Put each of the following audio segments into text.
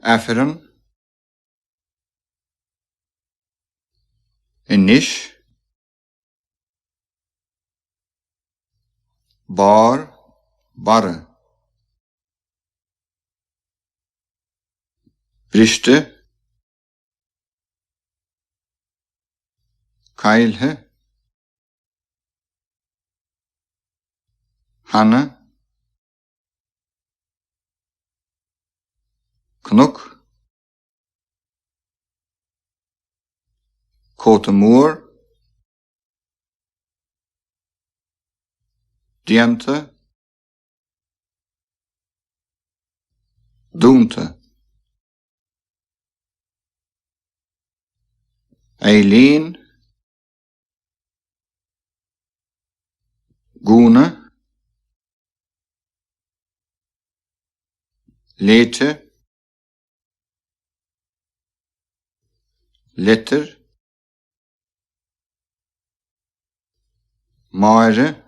Afferen. Inish. Bar. Barre. Briste. Kailhe. Hanne. Knok. Kotemoer. Diente. Doente. Eileen. Gune. Lete. Letter. Maire.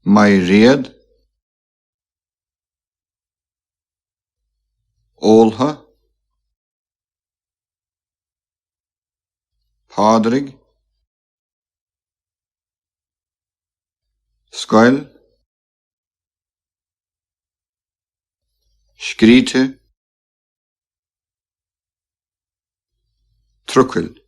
Maired. Olha. Padrig. Scoil. Skrite. Trukkel.